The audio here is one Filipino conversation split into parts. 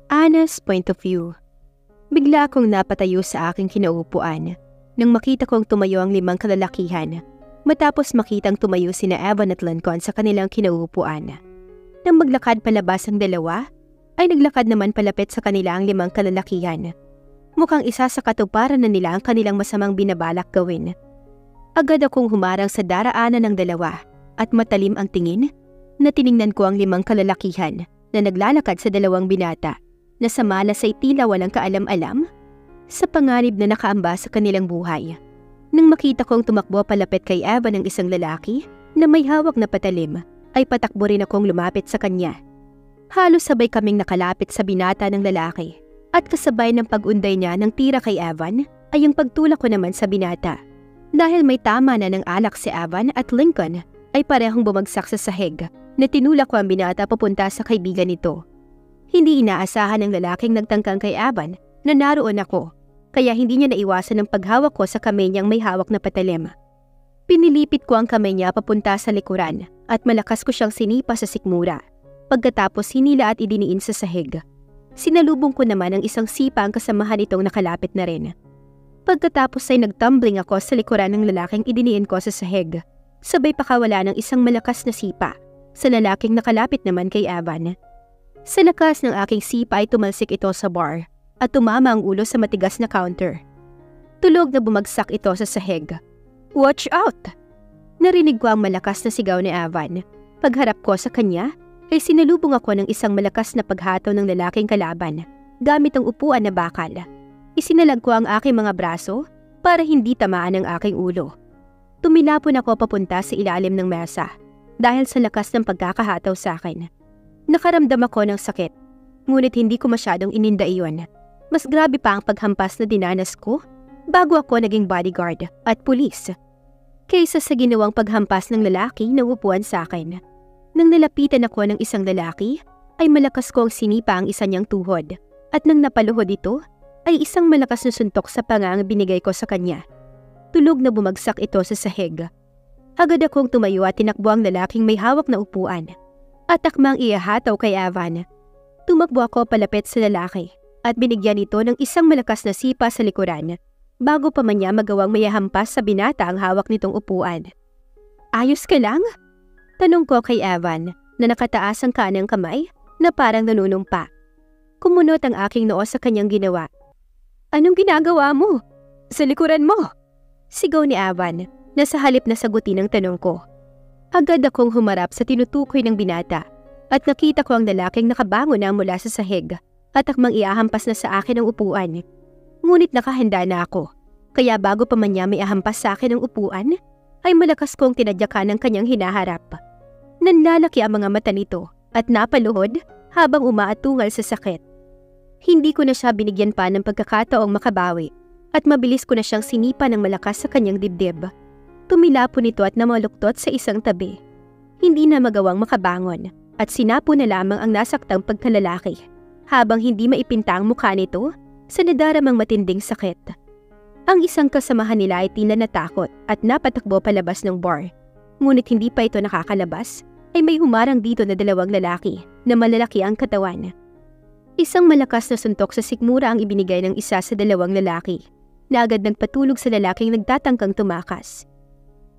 Anna's point of view. Bigla akong napatayo sa aking kinaupuan nang makita kong tumayo ang 5 kalalakihan matapos makitang tumayo sina Evan at Lincoln sa kanilang kinaupuan. Nang maglakad palabas ang dalawa, ay naglakad naman palapit sa kanila ang 5 kalalakihan. Mukhang isa sa katuparan na nila ang kanilang masamang binabalak gawin. Agad akong humarang sa daraanan ng dalawa at matalim ang tingin na tiningnan ko ang 5 kalalakihan na naglalakad sa 2 binata na sa malas ay tila walang kaalam-alam sa panganib na nakaamba sa kanilang buhay. Nang makita kong tumakbo palapit kay Evan ang isang lalaki na may hawak na patalim, ay patakbo rin akong lumapit sa kanya. Halos sabay kaming nakalapit sa binata ng lalaki at kasabay ng pag-unday niya ng tira kay Evan ay ang pagtulak ko naman sa binata. Dahil may tama na ng alak si Evan at Lincoln ay parehong bumagsak sa sahig na tinulak ko ang binata papunta sa kaibigan nito. Hindi inaasahan ng lalaking nagtangkang kay Evan na naroon ako, kaya hindi niya naiwasan ang paghawak ko sa kamay niyang may hawak na patalim. Pinilipit ko ang kamay niya papunta sa likuran at malakas ko siyang sinipa sa sikmura. Pagkatapos hinila at idiniin sa sahig. Sinalubong ko naman ang isang sipa ang kasamahan nitong nakalapit na rin. Pagkatapos ay nagtumbling ako sa likuran ng lalaking idiniin ko sa sahig. Sabay pakawala ng isang malakas na sipa sa lalaking nakalapit naman kay Evan. Sa lakas ng aking sipa ay tumalsik ito sa bar at tumama ang ulo sa matigas na counter. Tulog na bumagsak ito sa sahig. "Watch out!" Narinig ko ang malakas na sigaw ni Evan. Pagharap ko sa kanya, ay sinalubong ako ng isang malakas na paghataw ng lalaking kalaban gamit ang upuan na bakal. Isinalag ko ang aking mga braso para hindi tamaan ang aking ulo. Tumilapon ako papunta sa ilalim ng mesa dahil sa lakas ng pagkakahataw sa akin. Nakaramdam ako ng sakit, ngunit hindi ko masyadong ininda iyon. Mas grabe pa ang paghampas na dinanas ko bago ako naging bodyguard at pulis, kaysa sa ginawang paghampas ng lalaki na upuan sa akin. Nang nalapitan ako ng isang lalaki, ay malakas kong sinipa ang isa niyang tuhod, at nang napaluhod ito, ay isang malakas na suntok sa panga ang binigay ko sa kanya. Tulog na bumagsak ito sa sahig. Agad akong tumayo at tinakbo ang lalaking may hawak na upuan at akmang iahataw kay Evan. Tumakbo ako palapit sa lalaki at binigyan ito ng isang malakas na sipa sa likuran bago pa man niya magawang mayahampas sa binata ang hawak nitong upuan. "Ayos ka lang?" Tanong ko kay Evan na nakataas ang kanang kamay na parang nanunumpa. Kumunot ang aking noo sa kanyang ginawa. "Anong ginagawa mo? Sa likuran mo?" Sigaw ni Evan na sa halip na sagutin ang tanong ko. Agad akong humarap sa tinutukoy ng binata at nakita ko ang lalaking nakabangon na mula sa sahig at akmang iahampas na sa akin ang upuan. Ngunit nakahanda na ako, kaya bago pa man niya may ahampas sa akin ang upuan, ay malakas kong tinadyakan ang kanyang hinaharap. Nanlalaki ang mga mata nito at napaluhod habang umaatungal sa sakit. Hindi ko na siya binigyan pa ng pagkakataong makabawi at mabilis ko na siyang sinipa ng malakas sa kanyang dibdib. Tumilapon ito at namaluktot sa isang tabi. Hindi na magawang makabangon at sinapo na lamang ang nasaktang pagkalalaki habang hindi maipinta ang mukha nito sa nadaramang matinding sakit. Ang isang kasamahan nila ay tila natakot at napatakbo palabas ng bar. Ngunit hindi pa ito nakakalabas ay may humarang dito na 2 lalaki na malalaki ang katawan. Isang malakas na suntok sa sikmura ang ibinigay ng isa sa 2 lalaki na agad nagpatulog sa lalaking nagtatangkang tumakas.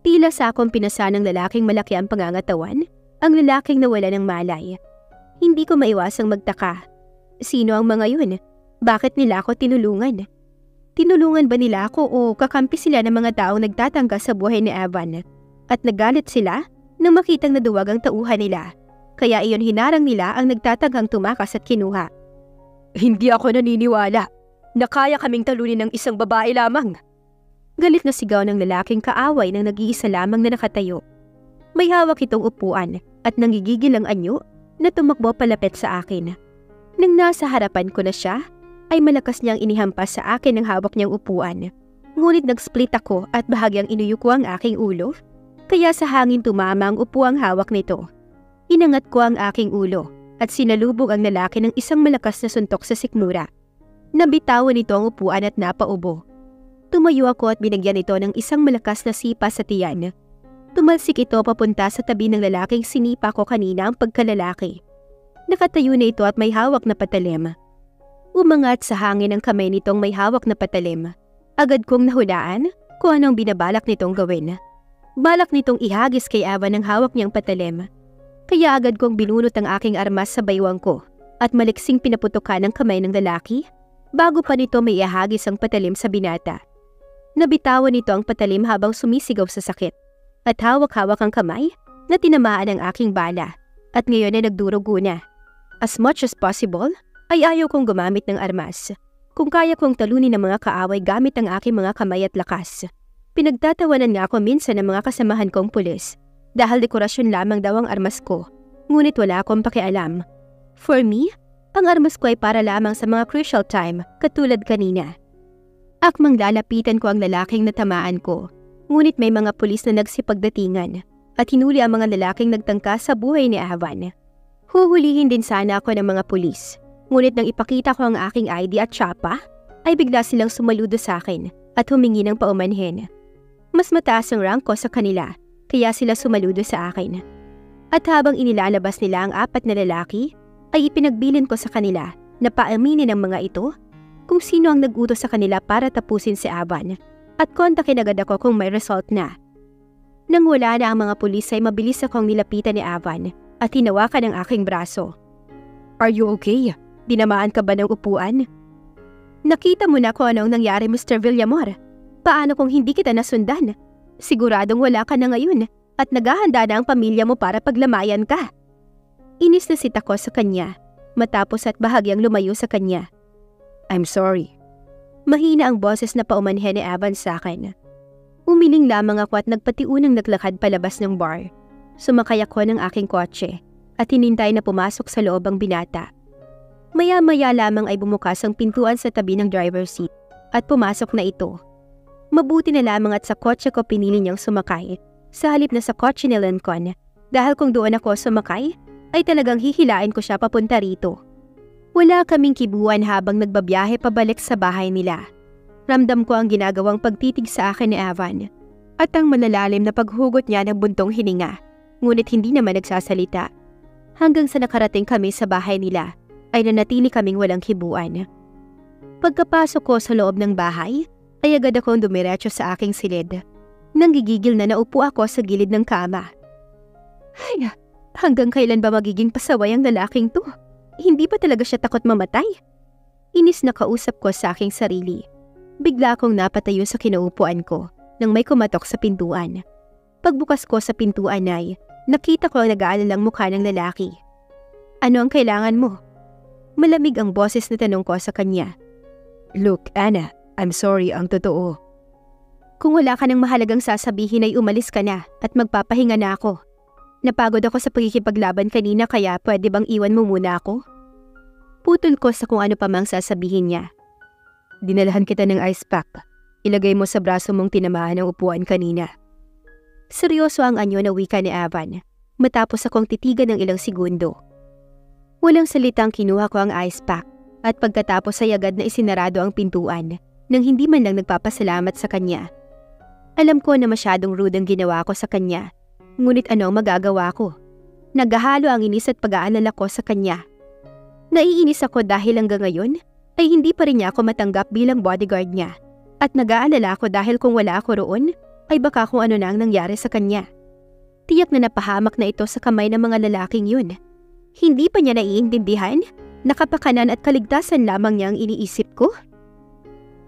Tila sa akong pinasa ng lalaking malaki ang pangangatawan, ang lalaking nawala ng malay. Hindi ko maiwasang magtaka. Sino ang mga yun? Bakit nila ako tinulungan? Tinulungan ba nila ako o kakampi sila ng mga taong nagtatangka sa buhay ni Evan? At nagalit sila nang makitang naduwag ang tauhan nila. Kaya iyon hinarang nila ang nagtatangkang tumakas at kinuha. "Hindi ako naniniwala na kaya kaming talunin ng isang babae lamang." Galit na sigaw ng lalaking kaaway ng nag-iisa lamang na nakatayo. May hawak itong upuan at nangigigil ang anyo na tumakbo palapit sa akin. Nang nasa harapan ko na siya, ay malakas niyang inihampas sa akin ang hawak niyang upuan. Ngunit nag-split ako at bahagyang inuyuko ang aking ulo, kaya sa hangin tumama ang upuang hawak nito. Inangat ko ang aking ulo at sinalubog ang lalaki ng isang malakas na suntok sa sikmura. Nabitawan nito ang upuan at napaubo. Tumayo ako at binigyan ito ng isang malakas na sipa sa tiyan. Tumalsik ito papunta sa tabi ng lalaking sinipa ko kanina ang pagkalalaki. Nakatayo na ito at may hawak na patalim. Umangat sa hangin ang kamay nitong may hawak na patalim. Agad kong nahulaan kung anong binabalak nitong gawin. Balak nitong ihagis kay Evan ang hawak niyang patalim. Kaya agad kong binunot ang aking armas sa baywang ko at maliksing pinaputukan ang kamay ng lalaki bago pa nito may ihagis ang patalim sa binata. Nabitawan nito ang patalim habang sumisigaw sa sakit at hawak-hawak ang kamay na tinamaan ang aking bala at ngayon ay nagdurugo na. As much as possible ay ayaw kong gumamit ng armas. Kung kaya kong talunin ang mga kaaway gamit ang aking mga kamay at lakas. Pinagtatawanan nga ako minsan ng mga kasamahan kong pulis dahil dekorasyon lamang daw ang armas ko, ngunit wala akong pakialam. For me, ang armas ko ay para lamang sa mga crucial time katulad kanina. Akmang lalapitan ko ang lalaking natamaan ko, ngunit may mga pulis na nagsipagdatingan at hinuli ang mga lalaking nagtangka sa buhay ni Evan. Huhulihin din sana ako ng mga pulis, ngunit nang ipakita ko ang aking ID at tsapa, ay bigla silang sumaludo sa akin at humingi ng paumanhin. Mas mataas ang rank ko sa kanila, kaya sila sumaludo sa akin. At habang inilalabas nila ang 4 na lalaki, ay ipinagbilin ko sa kanila na paaminin ng mga ito kung sino ang nag-utos sa kanila para tapusin si Evan at kontakin agad ako kung may result na. Nang wala na ang mga pulis ay mabilis akong nilapitan ni Evan at hinawakan ang aking braso. Are you okay? Dinamaan ka ba ng upuan? Nakita mo na kung anong nangyari, Mr. Villamor. Paano kung hindi kita nasundan? Siguradong wala ka na ngayon at naghahanda na ang pamilya mo para paglamayan ka. Inis na sita ko sa kanya matapos at bahagyang lumayo sa kanya. I'm sorry. Mahina ang boses na paumanhin ni Evan sa akin. Umiling lamang ako at nagpatiunang naglakad palabas ng bar. Sumakay ako ng aking kotse at hinintay na pumasok sa loob ang binata. Maya-maya lamang ay bumukas ang pintuan sa tabi ng driver's seat at pumasok na ito. Mabuti na lamang at sa kotse ko pinili niyang sumakay sa halip na sa kotse ni Lincoln dahil kung doon ako sumakay ay talagang hihilain ko siya papunta rito. Wala kaming kibuan habang nagbabiyahe pabalik sa bahay nila. Ramdam ko ang ginagawang pagtitig sa akin ni Evan at ang malalalim na paghugot niya ng buntong hininga, ngunit hindi naman nagsasalita. Hanggang sa nakarating kami sa bahay nila ay nanatili kaming walang kibuan. Pagkapasok ko sa loob ng bahay ay agad akong dumiretso sa aking silid. Nanggigigil na naupo ako sa gilid ng kama. Ay, hanggang kailan ba magiging pasaway ang lalaking to? Hindi ba talaga siya takot mamatay? Inis na kausap ko sa aking sarili. Bigla akong napatayo sa kinaupuan ko nang may kumatok sa pintuan. Pagbukas ko sa pintuan ay nakita ko ang nag-aalalang mukha ng lalaki. Ano ang kailangan mo? Malamig ang boses na tanong ko sa kanya. Look, Anna, I'm sorry ang totoo. Kung wala ka ng mahalagang sasabihin ay umalis ka na at magpapahinga na ako. Napagod ako sa pagkikipaglaban kanina kaya pwede bang iwan mo muna ako? Putol ko sa kung ano pa mang sasabihin niya. Dinalahan kita ng ice pack. Ilagay mo sa braso mong tinamaan ng upuan kanina. Seryoso ang anyo na wika ni Evan matapos akong titigan ng ilang segundo. Walang salitang kinuha ko ang ice pack at pagkatapos ay agad na isinarado ang pintuan nang hindi man lang nagpapasalamat sa kanya. Alam ko na masyadong rude ang ginawa ko sa kanya, ngunit ano ang magagawa ko? Naghahalo ang inis at pag-aalala ko sa kanya. Naiinis ako dahil hanggang ngayon ay hindi pa rin niya ako matanggap bilang bodyguard niya at nag-aalala ako dahil kung wala ako roon ay baka kung ano na ang nangyari sa kanya. Tiyak na napahamak na ito sa kamay ng mga lalaking yun. Hindi pa niya naiintindihan na kapakanan at kaligtasan lamang niya ang iniisip ko?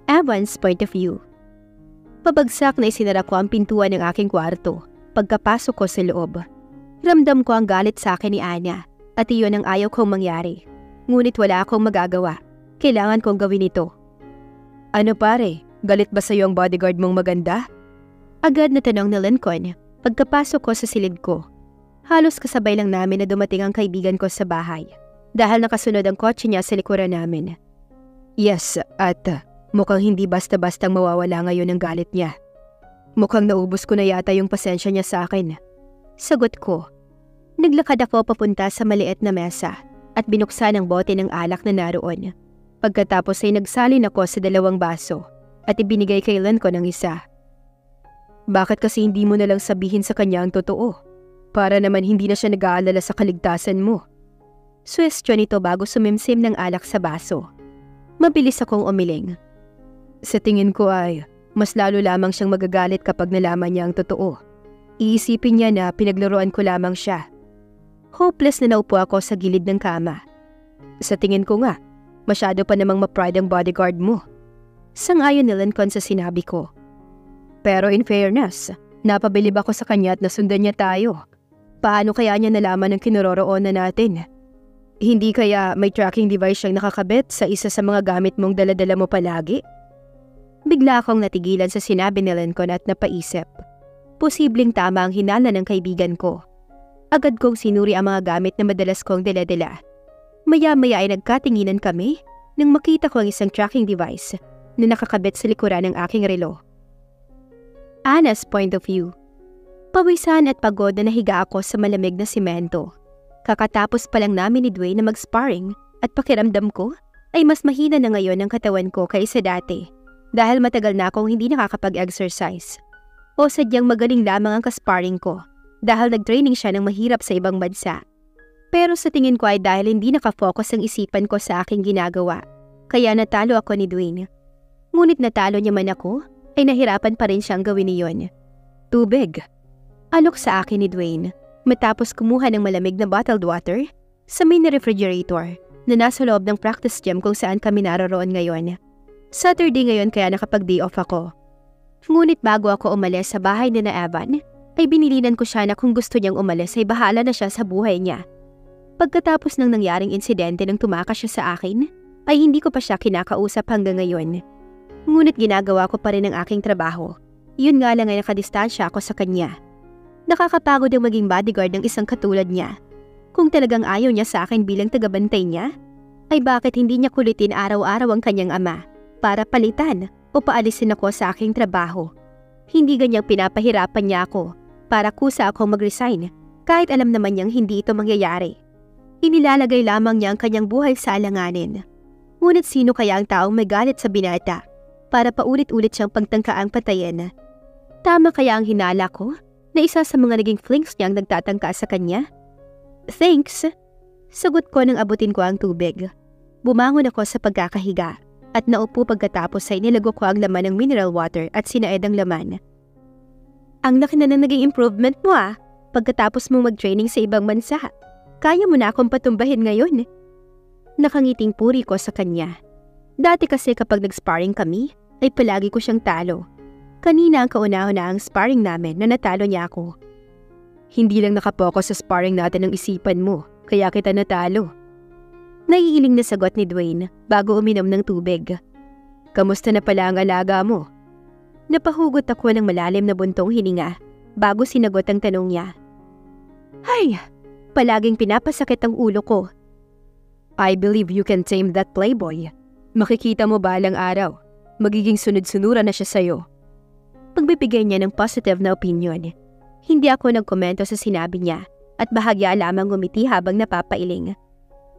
Evan's point of view. Pabagsak na isinara ko ang pintuan ng aking kwarto pagkapasok ko sa loob. Ramdam ko ang galit sa akin ni Anna at iyon ang ayaw kong mangyari. Ngunit wala akong magagawa. Kailangan kong gawin ito. Ano pare, galit ba sa'yo ang bodyguard mong maganda? Agad na tanong ni Lincoln pagkapasok ko sa silid ko. Halos kasabay lang namin na dumating ang kaibigan ko sa bahay dahil nakasunod ang kotse niya sa likuran namin. Yes, at mukhang hindi basta-bastang mawawala ngayon ang galit niya. Mukhang naubos ko na yata yung pasensya niya sa akin. Sagot ko. Naglakad ako papunta sa maliit na mesa at binuksan ang bote ng alak na naroon. Pagkatapos ay nagsalin ako sa 2 baso at ibinigay kay Lincoln ang isa. Bakit kasi hindi mo na lang sabihin sa kanya ang totoo? Para naman hindi na siya nag-aalala sa kaligtasan mo. Suwestyon ito bago sumimsim ng alak sa baso. Mabilis akong umiling. Sa tingin ko ay mas lalo lamang siyang magagalit kapag nalaman niya ang totoo. Iisipin niya na pinaglaruan ko lamang siya. Hopeless na naupo ako sa gilid ng kama. Sa tingin ko nga, masyado pa namang ma-pride ang bodyguard mo. Sang-ayon ni Lincoln sa sinabi ko. Pero in fairness, napabilib ako sa kanya at nasundan niya tayo. Paano kaya niya nalaman ang kinaroroonan natin? Hindi kaya may tracking device siyang nakakabit sa isa sa mga gamit mong daladala mo palagi? Bigla akong natigilan sa sinabi ni Lincoln at napaisip. Posibleng tama ang hinala ng kaibigan ko. Agad kong sinuri ang mga gamit na madalas kong daladala. Maya-maya ay nagkatinginan kami nang makita ko ang isang tracking device na nakakabit sa likuran ng aking relo. Anna's point of view. Pawisan at pagod na nahiga ako sa malamig na simento. Kakatapos pa lang namin ni Dwayne na mag-sparring at pakiramdam ko ay mas mahina na ngayon ang katawan ko kaysa dati dahil matagal na akong hindi nakakapag-exercise. O sadyang magaling lamang ang kasparring ko dahil nag-training siya ng mahirap sa ibang bansa. Pero sa tingin ko ay dahil hindi nakafocus ang isipan ko sa aking ginagawa, kaya natalo ako ni Dwayne. Ngunit natalo niya man ako, ay nahirapan pa rin siyang gawin niyon. Tubig. Alok sa akin ni Dwayne matapos kumuha ng malamig na bottled water sa mini refrigerator na nasa loob ng practice gym kung saan kami naroroon ngayon. Saturday ngayon kaya nakapag-day off ako. Ngunit bago ako umalis sa bahay ni na Evan, ay binilinan ko siya na kung gusto niyang umalis ay bahala na siya sa buhay niya. Pagkatapos ng nangyaring insidente nang tumakas siya sa akin, ay hindi ko pa siya kinakausap hanggang ngayon. Ngunit ginagawa ko pa rin ang aking trabaho. Yun nga lang ay nakadistansya ako sa kanya. Nakakapagod ang maging bodyguard ng isang katulad niya. Kung talagang ayaw niya sa akin bilang tagabantay niya, ay bakit hindi niya kulitin araw-araw ang kanyang ama para palitan o paalisin ako sa aking trabaho? Hindi ganyang pinapahirapan niya ako para kusa akong mag-resign kahit alam naman niyang hindi ito mangyayari. Inilalagay lamang niya ang kanyang buhay sa alanganin. Ngunit sino kaya ang taong may galit sa binata para paulit-ulit siyang pagtangkaang patayin? Tama kaya ang hinala ko na isa sa mga naging flings niyang nagtatangka sa kanya? Thanks! Sagot ko nang abutin ko ang tubig. Bumangon ako sa pagkakahiga at naupo pagkatapos ay nilago ko ang laman ng mineral water at sinaed ang laman. Ang laki na naging improvement mo pagkatapos mong mag-training sa ibang bansa. Kaya mo na akong patumbahin ngayon. Nakangiting puri ko sa kanya. Dati kasi kapag nag-sparring kami, ay palagi ko siyang talo. Kanina ang kauna-una ang sparring namin na natalo niya ako. Hindi lang nakapokus sa sparring natin ang isipan mo, kaya kita natalo. Naiiling na sagot ni Dwayne bago uminom ng tubig. Kamusta na pala ang alaga mo? Napahugot ako ng malalim na buntong hininga bago sinagot ang tanong niya. Ay, palaging pinapasakit ang ulo ko. I believe you can tame that playboy. Makikita mo balang araw, magiging sunod-sunuran na siya sa'yo. Pagbibigay niya ng positive na opinion. Hindi ako nagkomento sa sinabi niya at bahagya lamang ngumiti habang napapailing.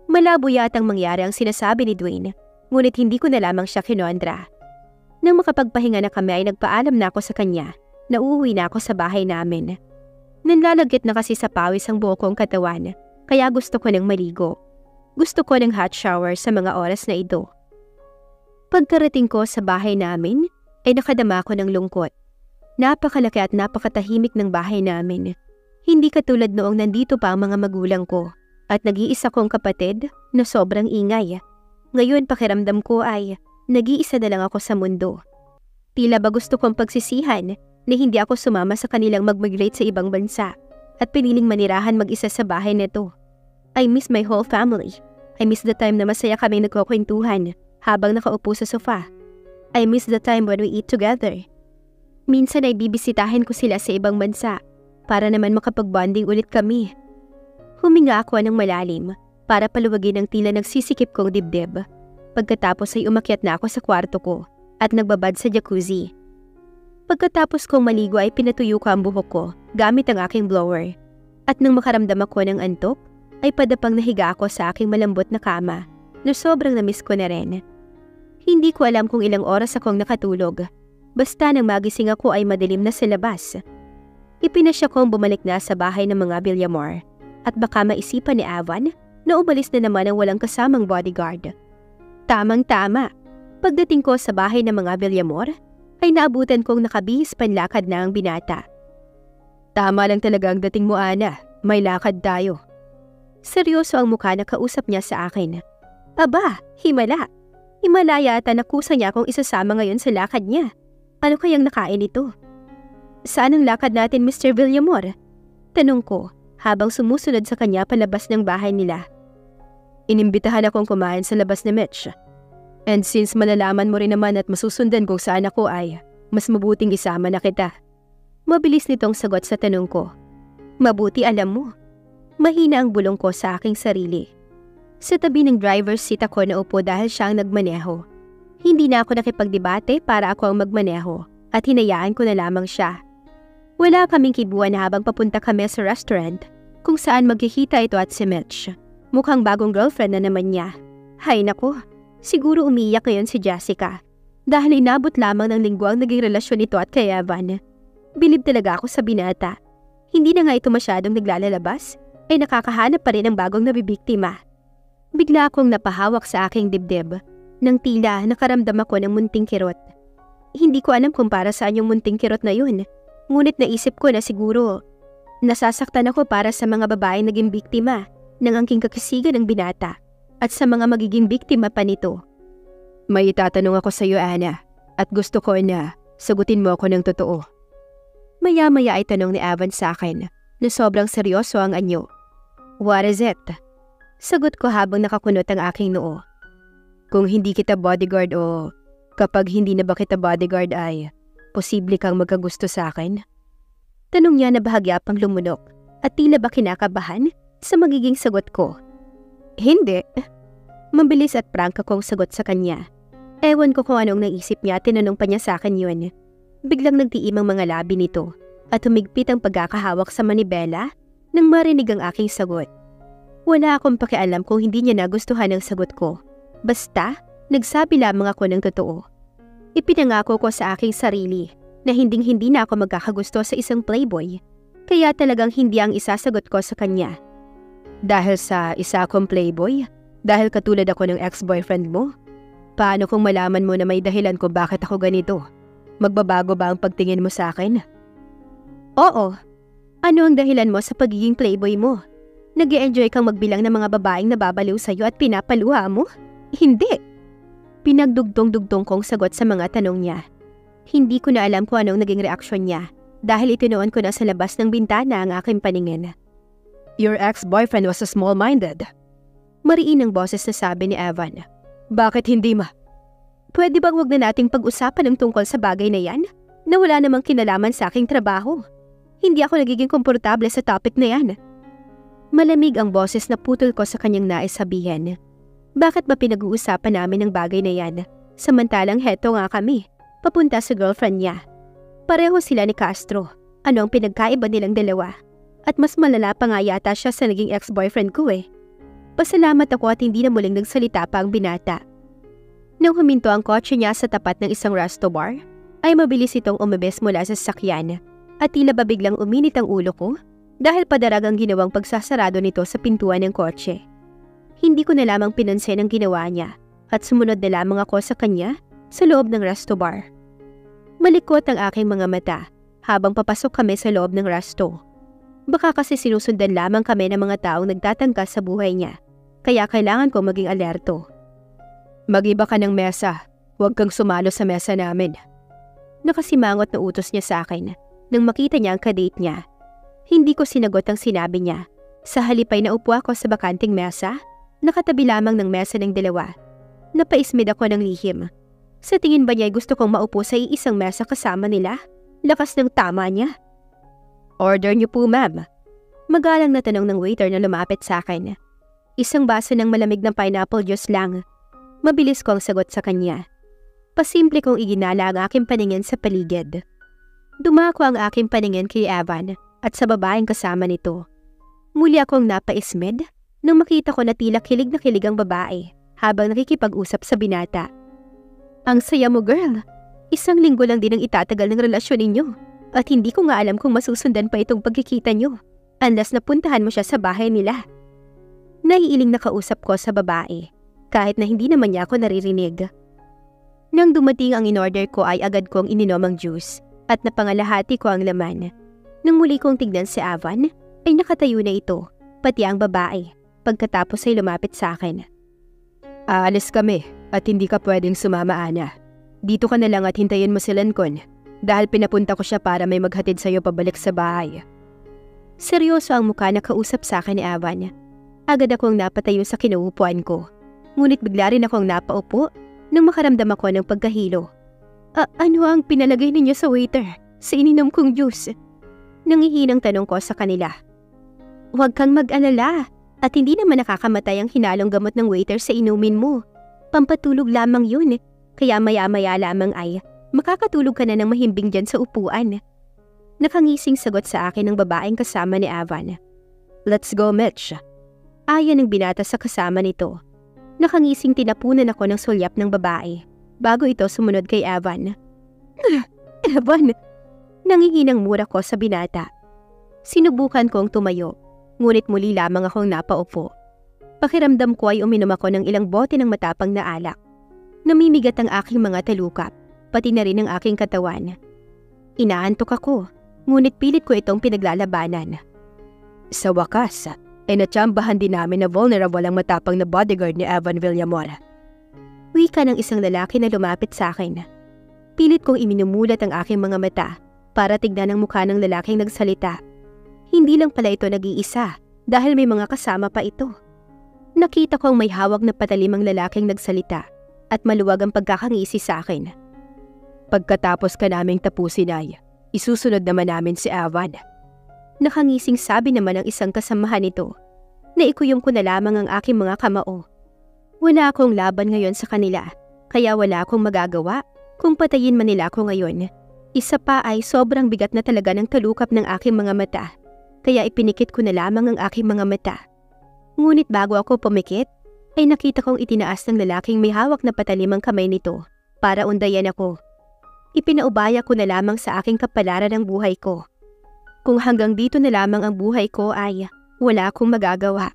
Malabo yatang mangyari ang sinasabi ni Dwayne, ngunit hindi ko na lamang siya kinondra. Nang makapagpahinga na kami ay nagpaalam na ako sa kanya na uuwi na ako sa bahay namin. Nanlalagkit na kasi sa pawis ang buo kong katawan, kaya gusto ko ng maligo. Gusto ko ng hot shower sa mga oras na ito. Pagkarating ko sa bahay namin, ay nakadama ko ng lungkot. Napakalaki at napakatahimik ng bahay namin. Hindi katulad noong nandito pa ang mga magulang ko at nag-iisa kong kapatid na sobrang ingay. Ngayon pakiramdam ko ay nag-iisa na lang ako sa mundo. Tila ba gusto kong pagsisihan na hindi ako sumama sa kanilang mag-migrate sa ibang bansa at piniling manirahan mag-isa sa bahay nito. I miss my whole family. I miss the time na masaya kaming nagkukwentuhan habang nakaupo sa sofa. I miss the time when we eat together. Minsan ay bibisitahin ko sila sa ibang bansa para naman makapag-bonding ulit kami. Huminga ako ng malalim para paluwagin ang tila nagsisikip kong dibdib. Pagkatapos ay umakyat na ako sa kwarto ko at nagbabad sa jacuzzi. Pagkatapos kong maligo ay pinatuyo ko ang buhok ko gamit ang aking blower. At nang makaramdam ako ng antok, ay padapang nahiga ako sa aking malambot na kama na sobrang namiss ko na rin. Hindi ko alam kung ilang oras akong nakatulog. Basta nang magising ako ay madilim na sa labas. Ipinasya kong bumalik na sa bahay ng mga Villamor at baka maisipan ni Evan na umalis na naman ang walang kasamang bodyguard. Tamang-tama. Pagdating ko sa bahay ng mga Villamor, ay naabutan kong nakabihis panlakad na ang binata. Tama lang talaga ang dating mo, Ana. May lakad tayo. Seryoso ang mukha na kausap niya sa akin. Aba, himala. Himala yata na kusa niya akong isasama ngayon sa lakad niya. Ano kayang nakain ito? Saan ang lakad natin, Mr. Villamor? Tanong ko habang sumusunod sa kanya palabas ng bahay nila. Inimbitahan akong kumain sa labas ni Mitch. And since malalaman mo rin naman at masusundan kung saan ako ay, mas mabuting isama na kita. Mabilis nitong sagot sa tanong ko. Mabuti alam mo. Mahina ang bulong ko sa aking sarili. Sa tabi ng driver's seat ako naupo dahil siya ang nagmaneho. Hindi na ako nakipagdebate para ako ang magmaneho at hinayaan ko na lamang siya. Wala kaming kibuan habang papunta kami sa restaurant kung saan magkikita ito at si Mitch. Mukhang bagong girlfriend na naman niya. Hay nako, siguro umiiyak ngayon si Jessica dahil inabot lamang ng linggo ang naging relasyon nito at kay Evan. Bilib talaga ako sa binata. Hindi na nga ito masyadong naglalalabas, ay nakakahanap pa rin ng bagong nabibiktima. Bigla akong napahawak sa aking dibdib, nang tila nakaramdam ako ng munting kirot. Hindi ko alam kung para saan yung munting kirot na yun, ngunit naisip ko na siguro nasasaktan ako para sa mga babaeng naging biktima ng angking kakasigan ng binata at sa mga magiging biktima pa nito. May itatanong ako sa iyo, Ana, at gusto ko na sagutin mo ako ng totoo. Maya-maya ay tanong ni Evan sa akin na sobrang seryoso ang anyo. What is it? Sagot ko habang nakakunot ang aking noo. Kung hindi kita bodyguard o kapag hindi na ba kita bodyguard ay posible kang magkagusto sa akin? Tanong niya na bahagya pang lumunok at tila ba kinakabahan sa magiging sagot ko. Hindi. Mabilis at prangka kong sagot sa kanya. Ewan ko kung anong naisip niya, tinanong pa niya sa akin yun. Biglang nagtiim ang mga labi nito at humigpit ang pagkakahawak sa manibela nang marinig ang aking sagot. Wala akong pakialam kung hindi niya nagustuhan ang sagot ko. Basta, nagsabi lamang ako ng totoo. Ipinangako ko sa aking sarili na hinding-hindi na ako magkakagusto sa isang playboy, kaya talagang hindi ang isasagot ko sa kanya. Dahil sa isa akong playboy? Dahil katulad ako ng ex-boyfriend mo? Paano kung malaman mo na may dahilan ko bakit ako ganito? Magbabago ba ang pagtingin mo sa akin? Oo. Ano ang dahilan mo sa pagiging playboy mo? Nag-e-enjoy kang magbilang ng mga babaeng nababaliw sa'yo at pinapaluha mo? Hindi. Pinagdugtong-dugtong kong sagot sa mga tanong niya. Hindi ko na alam kung anong naging reaksyon niya dahil itinuon ko na sa labas ng bintana ang aking paningin. Your ex-boyfriend was a small-minded. Mariin ang boses na sabi ni Evan. Bakit hindi ma? Pwede bang wag na nating pag-usapan ng tungkol sa bagay na yan? Na wala namang kinalaman sa aking trabaho. Hindi ako nagiging komportable sa topic na yan. Malamig ang boses na putol ko sa kanyang nais sabihin. Bakit ba pinag-uusapan namin ng bagay na yan? Samantalang heto nga kami, papunta sa girlfriend niya. Pareho sila ni Castro. Ano ang pinagkaiba nilang dalawa? At mas malala pa nga yata siya sa naging ex-boyfriend ko eh. Pasalamat ako at hindi na muling nagsalita pa ang binata. Nang huminto ang kotse niya sa tapat ng isang resto bar, ay mabilis itong umibes mula sa sasakyan at tila ba biglang uminit ang ulo ko dahil padarag ang ginawang pagsasarado nito sa pintuan ng kotse. Hindi ko na lamang pinansin ang ginawa niya at sumunod na lamang ako sa kanya sa loob ng resto bar. Malikot ang aking mga mata habang papasok kami sa loob ng resto. Baka kasi sinusundan lamang kami ng mga taong nagtatangka sa buhay niya, kaya kailangan ko maging alerto. Mag-iba ka ng mesa. Huwag kang sumalo sa mesa namin. Nakasimangot na utos niya sa akin nang makita niya ang kadate niya. Hindi ko sinagot ang sinabi niya. Sa halip ay naupo ako sa bakanting mesa, nakatabi lamang ng mesa ng dalawa. Napaismid ako ng lihim. Sa tingin ba niya ay gusto kong maupo sa iisang mesa kasama nila? Lakas ng tama niya. Order niyo po, ma'am. Magalang na tanong ng waiter na lumapit sa akin. Isang baso ng malamig na pineapple juice lang. Mabilis ko ang sagot sa kanya. Pasimple kong iginala ang aking paningin sa paligid. Dumako ang aking paningin kay Evan at sa babaeng kasama nito. Muli akong napaismed nang makita ko na tila kilig na kilig ang babae habang nakikipag-usap sa binata. Ang saya mo, girl. Isang linggo lang din ang itatagal ng relasyon ninyo at hindi ko nga alam kung masusundan pa itong pagkikita nyo unless napuntahan mo siya sa bahay nila. Naiiling na kausap ko sa babae. kahit na hindi naman niya ako naririnig. Nang dumating ang in-order ko ay agad kong ininom ang juice at napangalahati ko ang laman. Nang muli kong tignan si Avan, ay nakatayo na ito, pati ang babae, pagkatapos ay lumapit sa akin. Aalis kami at hindi ka pwedeng sumama, Ana. Dito ka na lang at hintayin mo si Lancon dahil pinapunta ko siya para may maghatid sa'yo pabalik sa bahay. Seryoso ang mukha na kausap sa akin ni Avan. Agad akong napatayo sa kinauupuan ko. Ngunit bigla rin akong napaupo nang makaramdam ako ng pagkahilo. Ano ang pinalagay ninyo sa waiter? Sa ininom kong juice? Nangihinang tanong ko sa kanila. Huwag kang mag-alala at hindi naman nakakamatay ang hinalong gamot ng waiter sa inumin mo. Pampatulog lamang yun, kaya maya-maya lamang ay makakatulog ka na ng mahimbing dyan sa upuan. Nakangising sagot sa akin ng babaeng kasama ni Avan. Let's go, Mitch. Ayan ang binata sa kasama nito. Nakangising tinapunan ako ng sulyap ng babae bago ito sumunod kay Avan. Avan! Nangihinang mura ko sa binata. Sinubukan kong tumayo, ngunit muli lamang akong napaupo. Pakiramdam ko ay uminom ako ng ilang bote ng matapang na alak. Namimigat ang aking mga talukap, pati na rin ang aking katawan. Inaantok ako, ngunit pilit ko itong pinaglalabanan. Sa wakas, ay natsambahan din namin na vulnerable ang matapang na bodyguard ni Evan Villamor. Wika ng isang lalaki na lumapit sa akin. Pilit kong iminumulat ang aking mga mata para tignan ang mukha ng lalaking nagsalita. Hindi lang pala ito nag-iisa dahil may mga kasama pa ito. Nakita kong may hawak na patalim ang lalaking nagsalita at maluwag ang pagkakangisi sa akin. Pagkatapos ka naming tapusin ay, isusunod naman namin si Evan. Nakangising sabi naman ng isang kasamahan nito. Naikuyong ko na lamang ang aking mga kamao. Wala akong laban ngayon sa kanila, kaya wala akong magagawa kung patayin man nila ako ngayon. Isa pa ay sobrang bigat na talaga ng talukap ng aking mga mata, kaya ipinikit ko na lamang ang aking mga mata. Ngunit bago ako pumikit, ay nakita kong itinaas ng lalaking may hawak na patalim ang kamay nito para undayan ako. Ipinaubaya ko na lamang sa aking kapalaran ng buhay ko. Kung hanggang dito na lamang ang buhay ko ay wala akong magagawa.